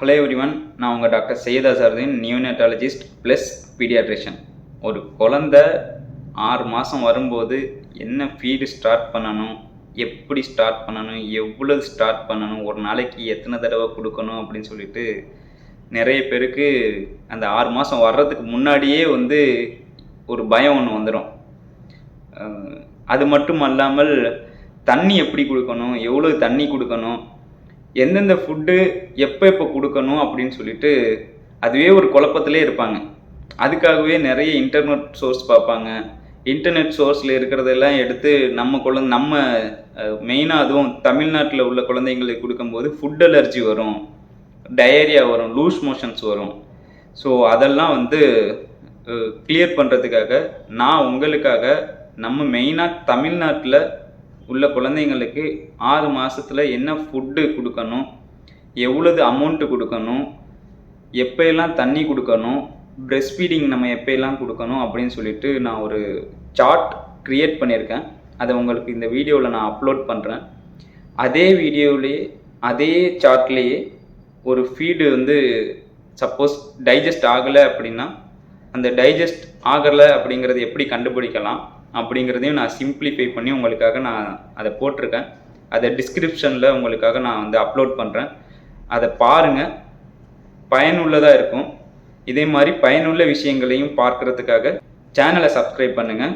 Hello everyone, நான் உங்கள் doctor Syed Azharuddin, neonatologist plus paediatrician. ஒரு குழந்தை 6 மாதம் வரும்போது என்ன ஃபீடு ஸ்டார்ட் பண்ணணும், எப்படி ஸ்டார்ட் பண்ணணும், எவ்வளவு ஸ்டார்ட் பண்ணணும், ஒரு நாளைக்கு எத்தனை தடவை கொடுக்கணும் அப்படின்னு சொல்லிட்டு நிறைய பேருக்கு அந்த 6 மாதம் வர்றதுக்கு முன்னாடியே ஒரு பயம் ஒன்று வந்துடும். அது மட்டும் அல்லாமல் தண்ணி எப்படி கொடுக்கணும், எவ்வளோ தண்ணி கொடுக்கணும், எந்தெந்த ஃபுட்டு எப்போ கொடுக்கணும் அப்படின்னு சொல்லிட்டு அதுவே ஒரு குழப்பத்திலே இருப்பாங்க. அதுக்காகவே நிறைய இன்டர்நெட் சோர்ஸ் பார்ப்பாங்க. இன்டர்நெட் சோர்ஸில் இருக்கிறதெல்லாம் எடுத்து நம்ம மெயினாக அதுவும் தமிழ்நாட்டில் உள்ள குழந்தைங்களுக்கு கொடுக்கும்போது ஃபுட் அலர்ஜி வரும், டயரியா வரும், லூஸ் மோஷன்ஸ் வரும். ஸோ அதெல்லாம் கிளியர் பண்ணுறதுக்காக நான் உங்களுக்காக நம்ம மெயினாக தமிழ்நாட்டில் உள்ள குழந்தைங்களுக்கு 6 மாதத்தில் என்ன ஃபுட்டு கொடுக்கணும், எவ்வளவு அமௌண்ட்டு கொடுக்கணும், எப்போயெல்லாம் தண்ணி கொடுக்கணும், பிரெஸ்ட் ஃபீடிங் நம்ம எப்போயெல்லாம் கொடுக்கணும் அப்படின்னு சொல்லிட்டு நான் ஒரு சார்ட் க்ரியேட் பண்ணியிருக்கேன். அதை உங்களுக்கு இந்த வீடியோவில் நான் அப்லோட் பண்ணுறேன். அதே வீடியோவிலேயே அதே சார்ட்லேயே ஒரு ஃபீடு சப்போஸ் டைஜஸ்ட் ஆகலை அப்படின்னா அந்த டைஜஸ்ட் ஆகலை அப்படிங்கிறது எப்படி கண்டுபிடிக்கலாம் அப்படிங்கிறதையும் நான் சிம்பிளிஃபை பண்ணி உங்களுக்காக நான் அதை போட்டிருக்கேன். அதை டிஸ்கிரிப்ஷனில் உங்களுக்காக நான் அப்லோட் பண்ணுறேன். அதை பாருங்கள், பயனுள்ளதாக இருக்கும். இதே மாதிரி பயனுள்ள விஷயங்களையும் பார்க்குறதுக்காக சேனலை சப்ஸ்கிரைப் பண்ணுங்கள்.